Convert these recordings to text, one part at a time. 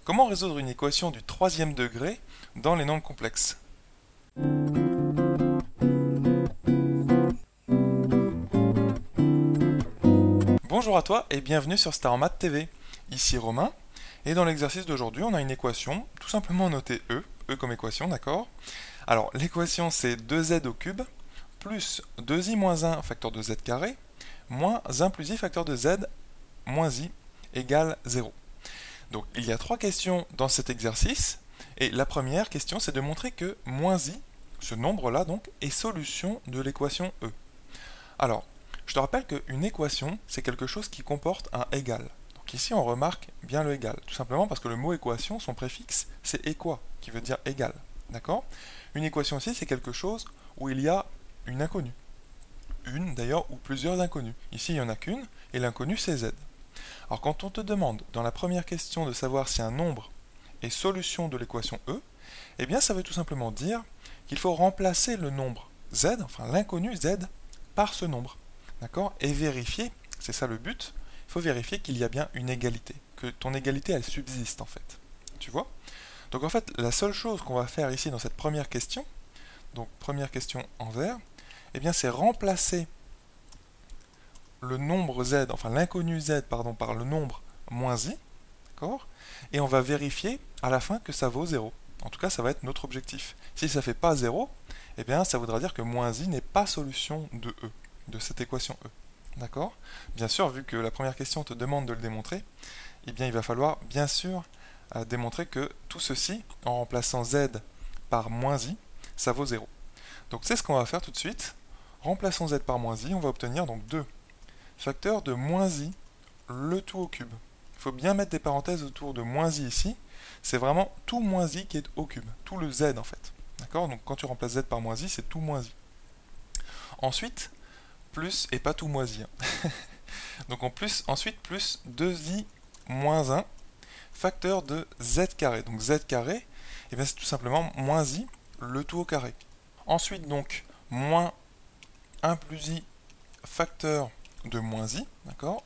Comment résoudre une équation du troisième degré dans les nombres complexes? Bonjour à toi et bienvenue sur Star Math TV. Ici Romain, et dans l'exercice d'aujourd'hui, on a une équation, tout simplement notée E comme équation, d'accord? Alors, l'équation c'est 2z au cube, plus 2i moins 1 facteur de z carré, moins 1 plus i facteur de z moins i égale 0. Donc, il y a trois questions dans cet exercice, et la première question c'est de montrer que moins i, ce nombre-là donc, est solution de l'équation E. Alors, je te rappelle qu'une équation, c'est quelque chose qui comporte un égal. Donc ici, on remarque bien le égal, tout simplement parce que le mot équation, son préfixe, c'est équa, qui veut dire égal. D'accord? Une équation ici, c'est quelque chose où il y a une inconnue. Une, d'ailleurs, ou plusieurs inconnues. Ici, il n'y en a qu'une, et l'inconnue, c'est z. Alors, quand on te demande, dans la première question, de savoir si un nombre est solution de l'équation E, eh bien, ça veut tout simplement dire qu'il faut remplacer le nombre z, enfin l'inconnu z, par ce nombre. D'accord? Et vérifier, c'est ça le but, il faut vérifier qu'il y a bien une égalité, que ton égalité elle subsiste en fait. Tu vois? Donc en fait, la seule chose qu'on va faire ici dans cette première question, donc première question en vert, eh bien c'est remplacer le nombre z, enfin l'inconnu z, pardon, par le nombre moins i, d'accord? Et on va vérifier à la fin que ça vaut 0. En tout cas, ça va être notre objectif. Si ça ne fait pas 0, eh bien ça voudra dire que moins i n'est pas solution de E, de cette équation E. D'accord? Bien sûr, vu que la première question te demande de le démontrer, eh bien il va falloir bien sûr démontrer que tout ceci, en remplaçant z par moins i, ça vaut 0. Donc c'est ce qu'on va faire tout de suite. Remplaçons z par moins i, on va obtenir donc 2 facteurs de moins i, le tout au cube. Il faut bien mettre des parenthèses autour de moins i ici. C'est vraiment tout moins i qui est au cube, tout le z en fait. D'accord? Donc quand tu remplaces z par moins i, c'est tout moins i. Ensuite, plus, et pas tout moins i. Donc ensuite, plus 2i moins 1, facteur de z carré. Donc z carré, et bien c'est tout simplement moins i, le tout au carré. Ensuite, donc, moins 1 plus i, facteur de moins i, d'accord?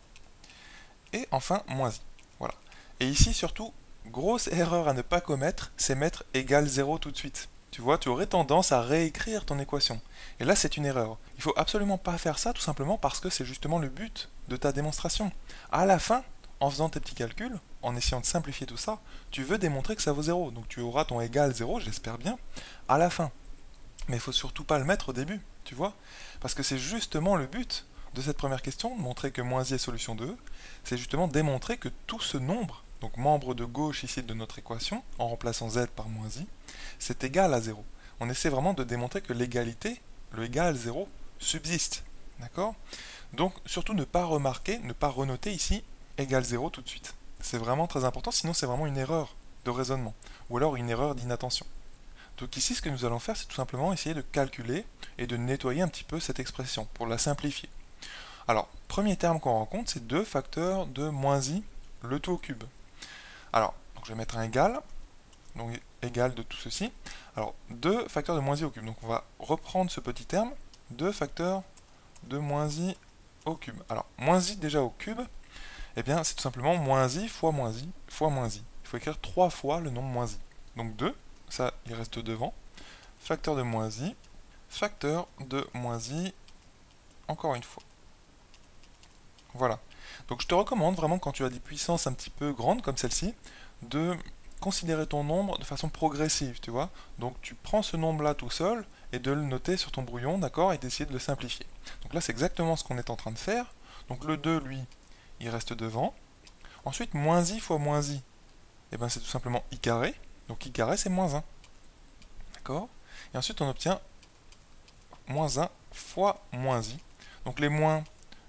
Et enfin, moins i. Voilà. Et ici, surtout, grosse erreur à ne pas commettre, c'est mettre égal 0 tout de suite. Tu vois, tu aurais tendance à réécrire ton équation. Et là, c'est une erreur. Il faut absolument pas faire ça, tout simplement parce que c'est justement le but de ta démonstration. À la fin, en faisant tes petits calculs, en essayant de simplifier tout ça, tu veux démontrer que ça vaut 0. Donc tu auras ton égal 0, j'espère bien, à la fin. Mais il faut surtout pas le mettre au début, tu vois? Parce que c'est justement le but de cette première question, montrer que moins i est solution de E, c'est justement démontrer que tout ce nombre, donc membre de gauche ici de notre équation, en remplaçant z par moins i, c'est égal à 0. On essaie vraiment de démontrer que l'égalité, le égal 0, subsiste. D'accord? Donc, surtout ne pas remarquer, ne pas renoter ici égal 0 tout de suite. C'est vraiment très important, sinon c'est vraiment une erreur de raisonnement, ou alors une erreur d'inattention. Donc ici, ce que nous allons faire, c'est tout simplement essayer de calculer et de nettoyer un petit peu cette expression, pour la simplifier. Alors, premier terme qu'on rencontre, c'est 2 facteurs de moins i, le tout au cube. Alors, donc je vais mettre un égal, donc égal de tout ceci. Alors, 2 facteurs de moins i au cube. Donc on va reprendre ce petit terme, 2 facteurs de moins i au cube. Alors, moins i déjà au cube, eh bien c'est tout simplement moins i fois moins i fois moins i. Il faut écrire 3 fois le nombre moins i. Donc 2, ça il reste devant, facteur de moins i, facteur de moins i, encore une fois. Voilà. Donc je te recommande vraiment quand tu as des puissances un petit peu grandes comme celle-ci, de considérer ton nombre de façon progressive, tu vois. Donc tu prends ce nombre-là tout seul et de le noter sur ton brouillon, d'accord, et d'essayer de le simplifier. Donc là c'est exactement ce qu'on est en train de faire. Donc le 2, lui, il reste devant. Ensuite, moins i fois moins i, et ben c'est tout simplement i carré. Donc i carré c'est moins 1. D'accord? Et ensuite on obtient moins 1 fois moins i. Donc les moins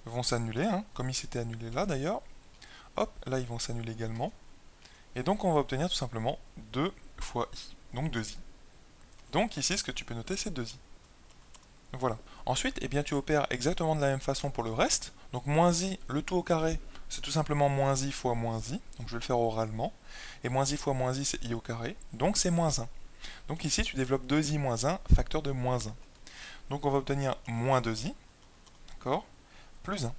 vont s'annuler, hein, comme ils s'étaient annulés là d'ailleurs. Hop, là ils vont s'annuler également. Et donc on va obtenir tout simplement 2 fois i, donc 2i. Donc ici ce que tu peux noter c'est 2i. Voilà. Ensuite, eh bien, tu opères exactement de la même façon pour le reste. Donc moins i, le tout au carré, c'est tout simplement moins i fois moins i. Donc je vais le faire oralement. Et moins i fois moins i, c'est i au carré. Donc c'est moins 1. Donc ici, tu développes 2i moins 1, facteur de moins 1. Donc on va obtenir moins 2i, d'accord, plus 1.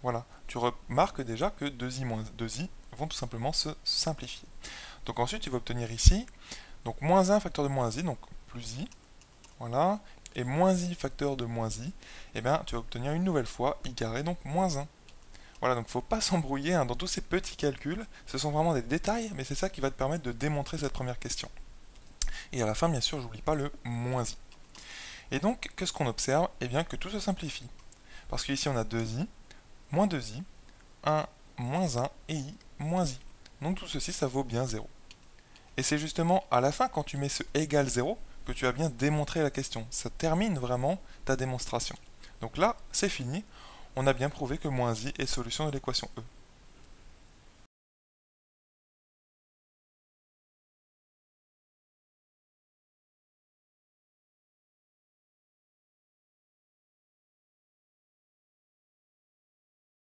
Voilà. Tu remarques déjà que 2i moins 2i vont tout simplement se simplifier. Donc ensuite, tu vas obtenir ici, donc moins 1 facteur de moins i, donc plus i, voilà, et moins i facteur de moins i, et bien tu vas obtenir une nouvelle fois i carré, donc moins 1. Voilà, donc il ne faut pas s'embrouiller hein, dans tous ces petits calculs, ce sont vraiment des détails, mais c'est ça qui va te permettre de démontrer cette première question. Et à la fin, bien sûr, j'oublie pas le moins i. Et donc, qu'est-ce qu'on observe? Eh bien que tout se simplifie. Parce qu'ici on a 2i, moins 2i, 1, moins 1 et i, moins i. Donc tout ceci, ça vaut bien 0. Et c'est justement à la fin, quand tu mets ce égale 0, que tu as bien démontré la question. Ça termine vraiment ta démonstration. Donc là, c'est fini. On a bien prouvé que moins i est solution de l'équation E.